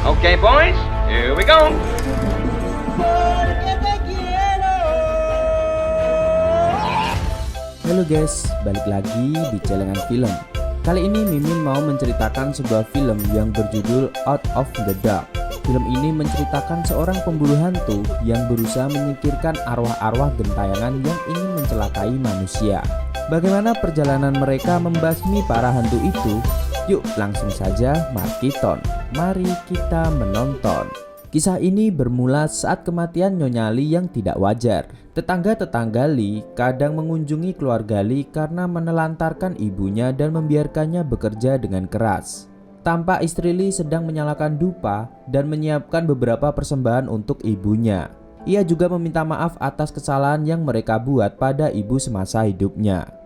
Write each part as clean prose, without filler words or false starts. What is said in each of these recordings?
Okay, boys, here we go. Halo guys, balik lagi di Celengan Film. Kali ini Mimin mau menceritakan sebuah film yang berjudul Out of the Dark. Film ini menceritakan seorang pemburu hantu yang berusaha menyingkirkan arwah-arwah gentayangan yang ingin mencelakai manusia. Bagaimana perjalanan mereka membasmi para hantu itu? Yuk langsung saja Markiton. Mari kita menonton. Kisah ini bermula saat kematian Nyonya Lee yang tidak wajar. Tetangga-tetangga Lee kadang mengunjungi keluarga Lee karena menelantarkan ibunya dan membiarkannya bekerja dengan keras. Tampak istri Lee sedang menyalakan dupa dan menyiapkan beberapa persembahan untuk ibunya. Ia juga meminta maaf atas kesalahan yang mereka buat pada ibu semasa hidupnya.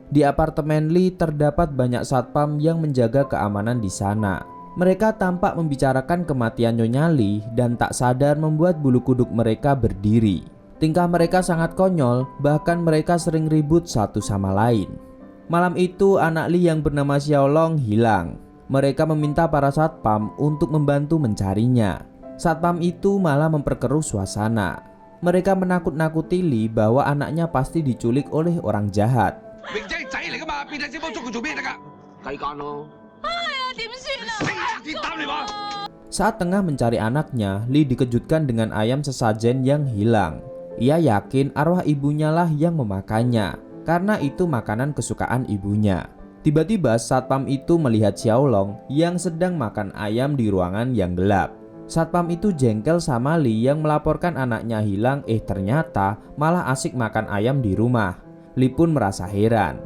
Di apartemen Lee terdapat banyak satpam yang menjaga keamanan di sana. Mereka tampak membicarakan kematian Nyonya Lee dan tak sadar membuat bulu kuduk mereka berdiri. Tingkah mereka sangat konyol, bahkan mereka sering ribut satu sama lain. Malam itu anak Lee yang bernama Xiaolong hilang. Mereka meminta para satpam untuk membantu mencarinya. Satpam itu malah memperkeruh suasana. Mereka menakut-nakuti Lee bahwa anaknya pasti diculik oleh orang jahat. Saat tengah mencari anaknya, Lee dikejutkan dengan ayam sesajen yang hilang. Ia yakin arwah ibunya lah yang memakannya, karena itu makanan kesukaan ibunya. Tiba-tiba satpam itu melihat Xiaolong yang sedang makan ayam di ruangan yang gelap. Satpam itu jengkel sama Lee yang melaporkan anaknya hilang, ternyata malah asik makan ayam di rumah. Lee pun merasa heran.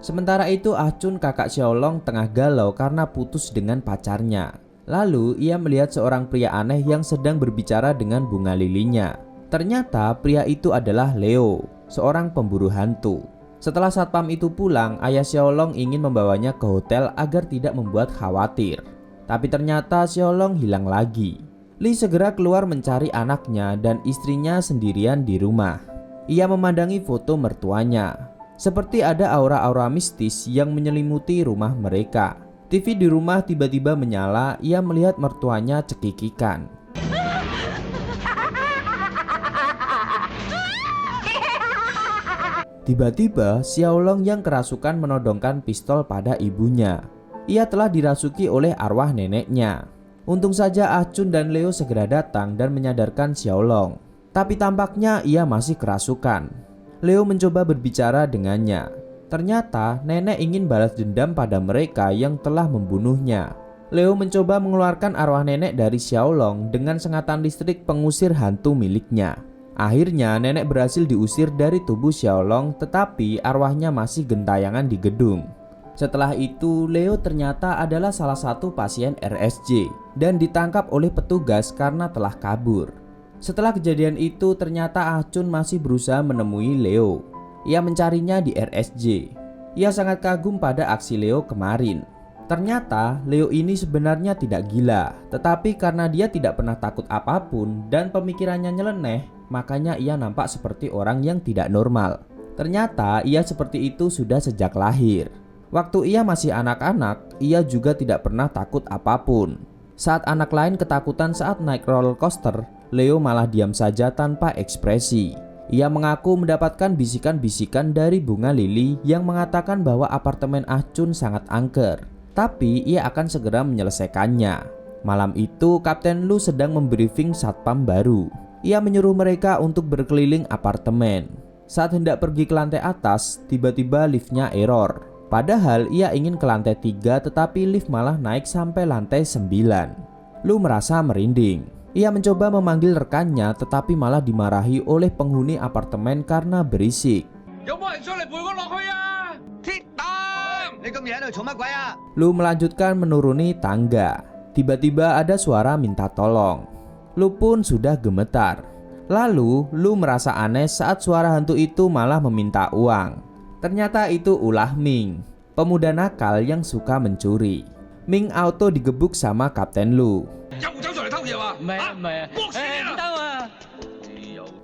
Sementara itu Ahchun kakak Xiaolong tengah galau karena putus dengan pacarnya. Lalu ia melihat seorang pria aneh yang sedang berbicara dengan bunga lilinya. Ternyata pria itu adalah Leo, seorang pemburu hantu. Setelah satpam itu pulang, ayah Xiaolong ingin membawanya ke hotel agar tidak membuat khawatir. Tapi ternyata Xiaolong hilang lagi. Lee segera keluar mencari anaknya dan istrinya sendirian di rumah. Ia memandangi foto mertuanya. Seperti ada aura-aura mistis yang menyelimuti rumah mereka. TV di rumah tiba-tiba menyala, ia melihat mertuanya cekikikan. Tiba-tiba Xiaolong yang kerasukan menodongkan pistol pada ibunya. Ia telah dirasuki oleh arwah neneknya. Untung saja Ahchun dan Leo segera datang dan menyadarkan Xiaolong. Tapi tampaknya ia masih kerasukan. Leo mencoba berbicara dengannya. Ternyata nenek ingin balas dendam pada mereka yang telah membunuhnya. Leo mencoba mengeluarkan arwah nenek dari Xiaolong dengan sengatan listrik pengusir hantu miliknya. Akhirnya nenek berhasil diusir dari tubuh Xiaolong, tetapi arwahnya masih gentayangan di gedung. Setelah itu Leo ternyata adalah salah satu pasien RSJ dan ditangkap oleh petugas karena telah kabur. Setelah kejadian itu ternyata Ahchun masih berusaha menemui Leo. Ia mencarinya di RSJ. Ia sangat kagum pada aksi Leo kemarin. Ternyata Leo ini sebenarnya tidak gila, tetapi karena dia tidak pernah takut apapun dan pemikirannya nyeleneh, makanya ia nampak seperti orang yang tidak normal. Ternyata ia seperti itu sudah sejak lahir. Waktu ia masih anak-anak, ia juga tidak pernah takut apapun. Saat anak lain ketakutan saat naik roller coaster, Leo malah diam saja tanpa ekspresi. Ia mengaku mendapatkan bisikan-bisikan dari bunga lili yang mengatakan bahwa apartemen Ahchun sangat angker, tapi ia akan segera menyelesaikannya. Malam itu Kapten Lu sedang membriefing satpam baru. Ia menyuruh mereka untuk berkeliling apartemen. Saat hendak pergi ke lantai atas, tiba-tiba liftnya error. Padahal ia ingin ke lantai 3, tetapi lift malah naik sampai lantai 9. Lu merasa merinding. Ia mencoba memanggil rekannya, tetapi malah dimarahi oleh penghuni apartemen karena berisik. Lu melanjutkan menuruni tangga. Tiba-tiba ada suara minta tolong. Lu pun sudah gemetar. Lalu Lu merasa aneh saat suara hantu itu malah meminta uang. Ternyata itu ulah Ming, pemuda nakal yang suka mencuri. Ming auto digebuk sama Kapten Lu.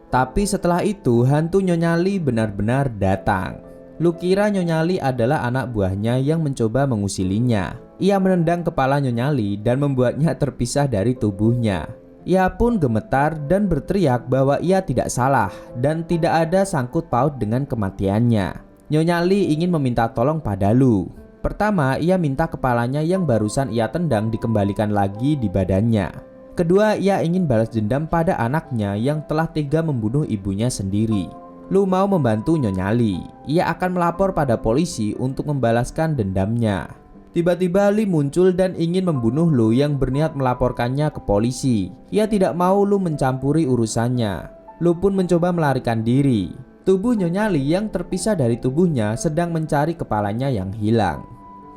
Tapi setelah itu hantu Nyonya Lee benar-benar datang. Lu kira Nyonya Lee adalah anak buahnya yang mencoba mengusilinya. Ia menendang kepala Nyonya Lee dan membuatnya terpisah dari tubuhnya. Ia pun gemetar dan berteriak bahwa ia tidak salah dan tidak ada sangkut paut dengan kematiannya. Nyonya Lee ingin meminta tolong pada Lu. Pertama, ia minta kepalanya yang barusan ia tendang dikembalikan lagi di badannya. Kedua, ia ingin balas dendam pada anaknya yang telah tega membunuh ibunya sendiri. Lu mau membantu Nyonya Lee. Ia akan melapor pada polisi untuk membalaskan dendamnya. Tiba-tiba Lee muncul dan ingin membunuh Lu yang berniat melaporkannya ke polisi. Ia tidak mau Lu mencampuri urusannya. Lu pun mencoba melarikan diri. Tubuh Nyonya Lee yang terpisah dari tubuhnya sedang mencari kepalanya yang hilang.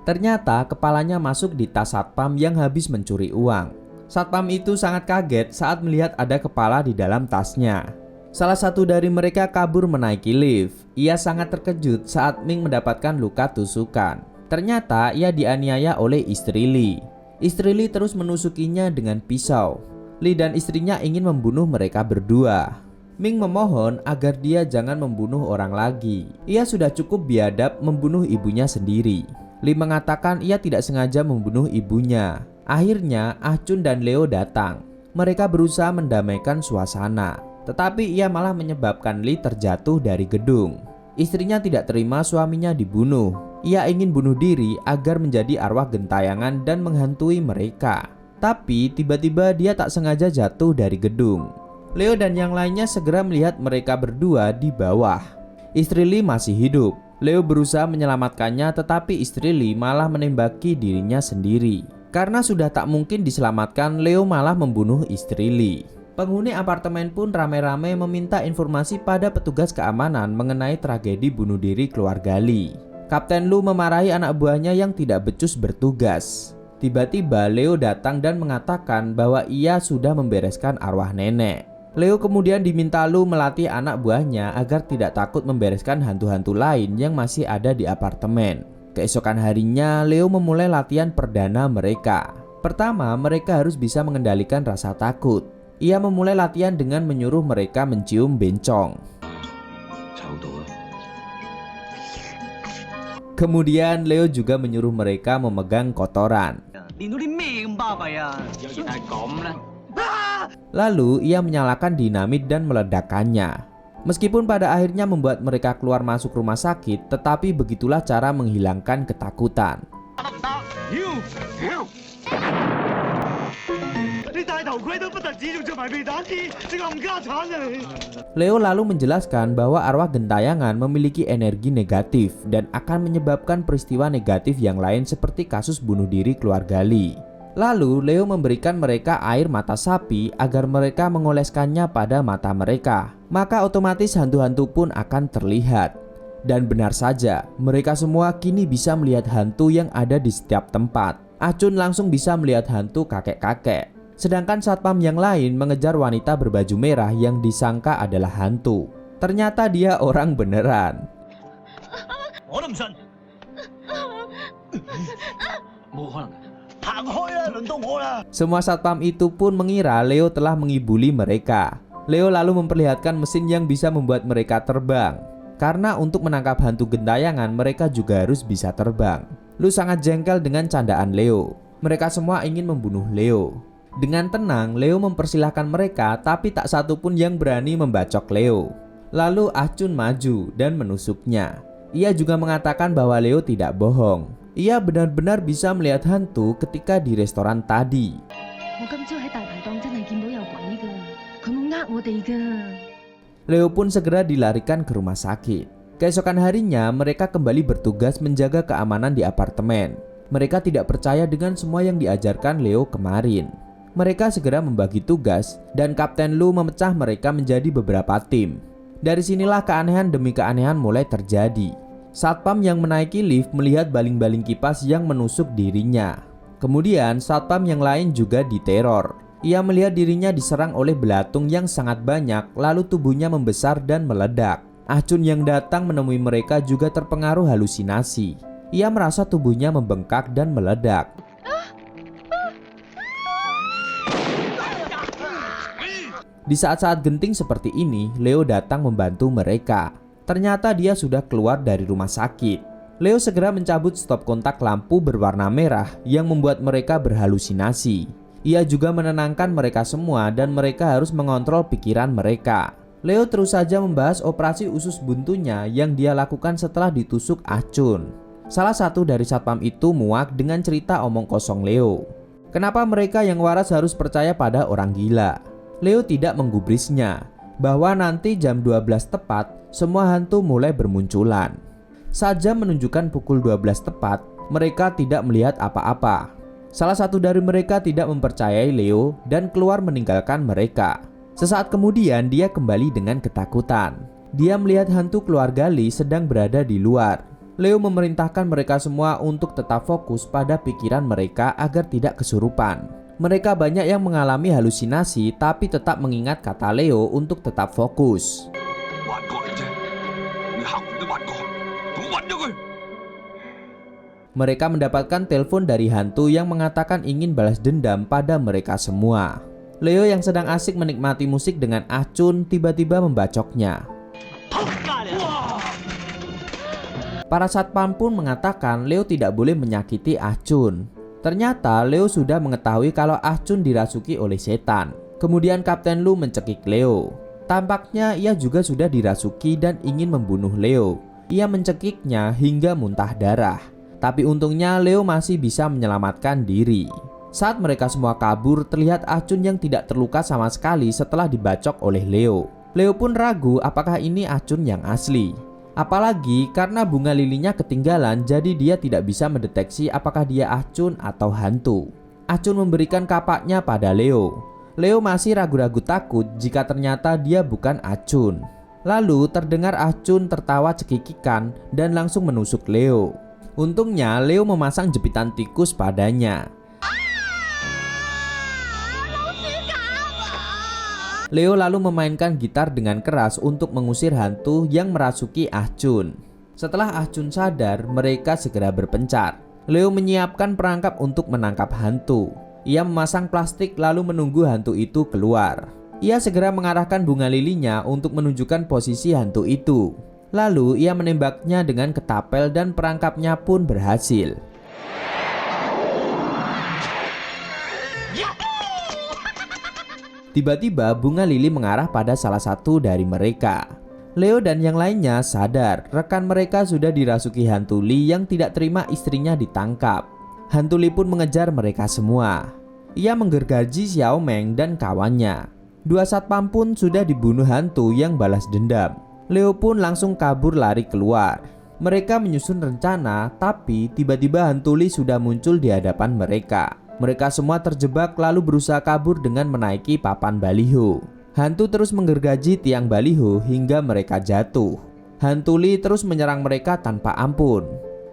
Ternyata kepalanya masuk di tas satpam yang habis mencuri uang. Satpam itu sangat kaget saat melihat ada kepala di dalam tasnya. Salah satu dari mereka kabur menaiki lift. Ia sangat terkejut saat Ming mendapatkan luka tusukan. Ternyata ia dianiaya oleh istri Lee. Istri Lee terus menusukinya dengan pisau. Lee dan istrinya ingin membunuh mereka berdua. Ming memohon agar dia jangan membunuh orang lagi. Ia sudah cukup biadab membunuh ibunya sendiri. Lee mengatakan ia tidak sengaja membunuh ibunya. Akhirnya Ah Chun dan Leo datang. Mereka berusaha mendamaikan suasana. Tetapi ia malah menyebabkan Lee terjatuh dari gedung. Istrinya tidak terima suaminya dibunuh. Ia ingin bunuh diri agar menjadi arwah gentayangan dan menghantui mereka. Tapi tiba-tiba dia tak sengaja jatuh dari gedung. Leo dan yang lainnya segera melihat mereka berdua di bawah. Istri Lee masih hidup. Leo berusaha menyelamatkannya, tetapi istri Lee malah menembaki dirinya sendiri. Karena sudah tak mungkin diselamatkan, Leo malah membunuh istri Lee. Penghuni apartemen pun ramai-ramai meminta informasi pada petugas keamanan mengenai tragedi bunuh diri keluarga Lee. Kapten Lu memarahi anak buahnya yang tidak becus bertugas. Tiba-tiba Leo datang dan mengatakan bahwa ia sudah membereskan arwah nenek. Leo kemudian diminta Lu melatih anak buahnya agar tidak takut membereskan hantu-hantu lain yang masih ada di apartemen. Keesokan harinya Leo memulai latihan perdana mereka. Pertama, mereka harus bisa mengendalikan rasa takut. Ia memulai latihan dengan menyuruh mereka mencium bencong. Kemudian Leo juga menyuruh mereka memegang kotoran. Lalu ia menyalakan dinamit dan meledakkannya. Meskipun pada akhirnya membuat mereka keluar masuk rumah sakit, tetapi begitulah cara menghilangkan ketakutan. Leo lalu menjelaskan bahwa arwah gentayangan memiliki energi negatif dan akan menyebabkan peristiwa negatif yang lain seperti kasus bunuh diri keluarga Lee. Lalu Leo memberikan mereka air mata sapi agar mereka mengoleskannya pada mata mereka. Maka otomatis hantu-hantu pun akan terlihat. Dan benar saja, mereka semua kini bisa melihat hantu yang ada di setiap tempat. Ah Chun langsung bisa melihat hantu kakek-kakek. Sedangkan satpam yang lain mengejar wanita berbaju merah yang disangka adalah hantu. Ternyata dia orang beneran. Semua satpam itu pun mengira Leo telah mengibuli mereka. Leo lalu memperlihatkan mesin yang bisa membuat mereka terbang. Karena untuk menangkap hantu gentayangan mereka juga harus bisa terbang. Lu sangat jengkel dengan candaan Leo. Mereka semua ingin membunuh Leo. Dengan tenang, Leo mempersilahkan mereka, tapi tak satu pun yang berani membacok Leo. Lalu Ah Chun maju dan menusuknya. Ia juga mengatakan bahwa Leo tidak bohong. Ia benar-benar bisa melihat hantu ketika di restoran tadi. Leo pun segera dilarikan ke rumah sakit. Keesokan harinya, mereka kembali bertugas menjaga keamanan di apartemen. Mereka tidak percaya dengan semua yang diajarkan Leo kemarin. Mereka segera membagi tugas dan Kapten Lu memecah mereka menjadi beberapa tim. Dari sinilah keanehan demi keanehan mulai terjadi. Satpam yang menaiki lift melihat baling-baling kipas yang menusuk dirinya. Kemudian satpam yang lain juga diteror. Ia melihat dirinya diserang oleh belatung yang sangat banyak, lalu tubuhnya membesar dan meledak. Ah Chun yang datang menemui mereka juga terpengaruh halusinasi. Ia merasa tubuhnya membengkak dan meledak. Di saat-saat genting seperti ini, Leo datang membantu mereka. Ternyata dia sudah keluar dari rumah sakit. Leo segera mencabut stop kontak lampu berwarna merah yang membuat mereka berhalusinasi. Ia juga menenangkan mereka semua dan mereka harus mengontrol pikiran mereka. Leo terus saja membahas operasi usus buntunya yang dia lakukan setelah ditusuk Achun. Salah satu dari satpam itu muak dengan cerita omong kosong Leo. Kenapa mereka yang waras harus percaya pada orang gila? Leo tidak menggubrisnya bahwa nanti jam 12 tepat semua hantu mulai bermunculan. Saat jam menunjukkan pukul 12 tepat, mereka tidak melihat apa-apa. Salah satu dari mereka tidak mempercayai Leo dan keluar meninggalkan mereka. Sesaat kemudian dia kembali dengan ketakutan. Dia melihat hantu keluarga Lee sedang berada di luar. Leo memerintahkan mereka semua untuk tetap fokus pada pikiran mereka agar tidak kesurupan. Mereka banyak yang mengalami halusinasi tapi tetap mengingat kata Leo untuk tetap fokus. Mereka mendapatkan telepon dari hantu yang mengatakan ingin balas dendam pada mereka semua. Leo yang sedang asik menikmati musik dengan Achun tiba-tiba membacoknya. Para satpam pun mengatakan Leo tidak boleh menyakiti Achun. Ternyata Leo sudah mengetahui kalau Achun dirasuki oleh setan. Kemudian Kapten Lu mencekik Leo. Tampaknya ia juga sudah dirasuki dan ingin membunuh Leo. Ia mencekiknya hingga muntah darah. Tapi untungnya Leo masih bisa menyelamatkan diri. Saat mereka semua kabur, terlihat Achun yang tidak terluka sama sekali setelah dibacok oleh Leo. Leo pun ragu apakah ini Achun yang asli. Apalagi karena bunga lilinya ketinggalan, jadi dia tidak bisa mendeteksi apakah dia Achun atau hantu. Achun memberikan kapaknya pada Leo. Leo masih ragu-ragu takut jika ternyata dia bukan Achun. Lalu terdengar Achun tertawa cekikikan dan langsung menusuk Leo. Untungnya Leo memasang jepitan tikus padanya. Leo lalu memainkan gitar dengan keras untuk mengusir hantu yang merasuki Achun. Setelah Achun sadar, mereka segera berpencar. Leo menyiapkan perangkap untuk menangkap hantu. Ia memasang plastik lalu menunggu hantu itu keluar. Ia segera mengarahkan bunga lilinya untuk menunjukkan posisi hantu itu. Lalu ia menembaknya dengan ketapel dan perangkapnya pun berhasil. Tiba-tiba bunga lili mengarah pada salah satu dari mereka. Leo dan yang lainnya sadar rekan mereka sudah dirasuki hantu Lee yang tidak terima istrinya ditangkap. Hantu Lee pun mengejar mereka semua. Ia menggergaji Xiao Meng dan kawannya. Dua satpam pun sudah dibunuh hantu yang balas dendam. Leo pun langsung kabur lari keluar. Mereka menyusun rencana, tapi tiba-tiba hantu Lee sudah muncul di hadapan mereka. Mereka semua terjebak lalu berusaha kabur dengan menaiki papan baliho. Hantu terus menggergaji tiang baliho hingga mereka jatuh. Hantu Lee terus menyerang mereka tanpa ampun.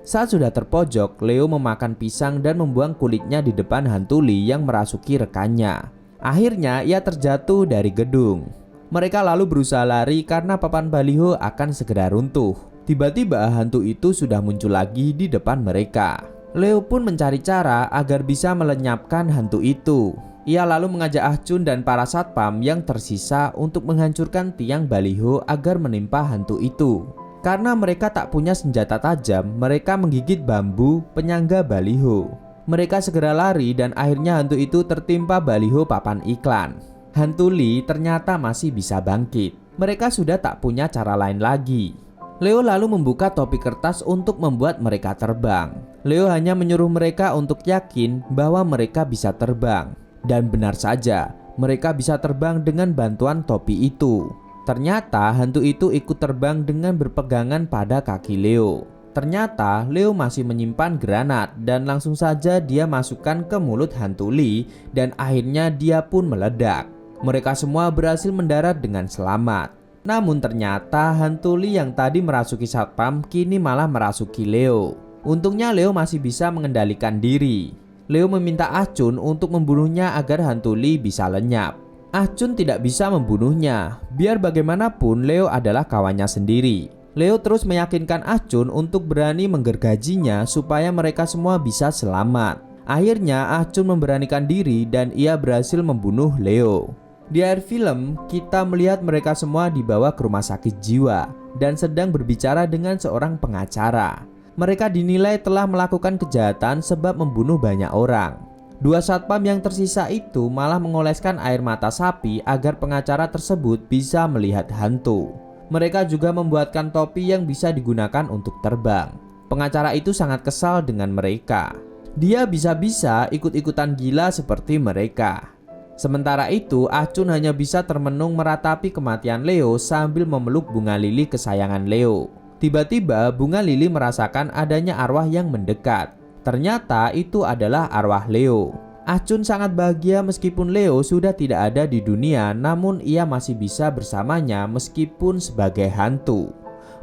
Saat sudah terpojok, Leo memakan pisang dan membuang kulitnya di depan hantu Lee yang merasuki rekannya. Akhirnya ia terjatuh dari gedung. Mereka lalu berusaha lari karena papan baliho akan segera runtuh. Tiba-tiba hantu itu sudah muncul lagi di depan mereka. Leo pun mencari cara agar bisa melenyapkan hantu itu. Ia lalu mengajak Achun dan para satpam yang tersisa untuk menghancurkan tiang baliho agar menimpa hantu itu. Karena mereka tak punya senjata tajam, mereka menggigit bambu penyangga baliho. Mereka segera lari dan akhirnya hantu itu tertimpa baliho papan iklan. Hantu Lee ternyata masih bisa bangkit. Mereka sudah tak punya cara lain lagi. Leo lalu membuka topi kertas untuk membuat mereka terbang. Leo hanya menyuruh mereka untuk yakin bahwa mereka bisa terbang. Dan benar saja, mereka bisa terbang dengan bantuan topi itu. Ternyata hantu itu ikut terbang dengan berpegangan pada kaki Leo. Ternyata Leo masih menyimpan granat dan langsung saja dia masukkan ke mulut hantu Lee dan akhirnya dia pun meledak. Mereka semua berhasil mendarat dengan selamat. Namun ternyata hantu Lee yang tadi merasuki satpam kini malah merasuki Leo. Untungnya Leo masih bisa mengendalikan diri. Leo meminta Achun untuk membunuhnya agar hantu Lee bisa lenyap. Achun tidak bisa membunuhnya. Biar bagaimanapun Leo adalah kawannya sendiri. Leo terus meyakinkan Achun untuk berani menggergajinya supaya mereka semua bisa selamat. Akhirnya Achun memberanikan diri dan ia berhasil membunuh Leo. Di akhir film, kita melihat mereka semua dibawa ke rumah sakit jiwa dan sedang berbicara dengan seorang pengacara. Mereka dinilai telah melakukan kejahatan sebab membunuh banyak orang. Dua satpam yang tersisa itu malah mengoleskan air mata sapi agar pengacara tersebut bisa melihat hantu. Mereka juga membuatkan topi yang bisa digunakan untuk terbang. Pengacara itu sangat kesal dengan mereka. Dia bisa-bisa ikut-ikutan gila seperti mereka. Sementara itu, Ahchun hanya bisa termenung meratapi kematian Leo sambil memeluk bunga lili kesayangan Leo. Tiba-tiba, bunga lili merasakan adanya arwah yang mendekat. Ternyata itu adalah arwah Leo. Ahchun sangat bahagia meskipun Leo sudah tidak ada di dunia, namun ia masih bisa bersamanya meskipun sebagai hantu.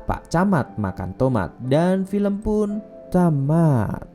Pak Camat makan tomat dan film pun tamat.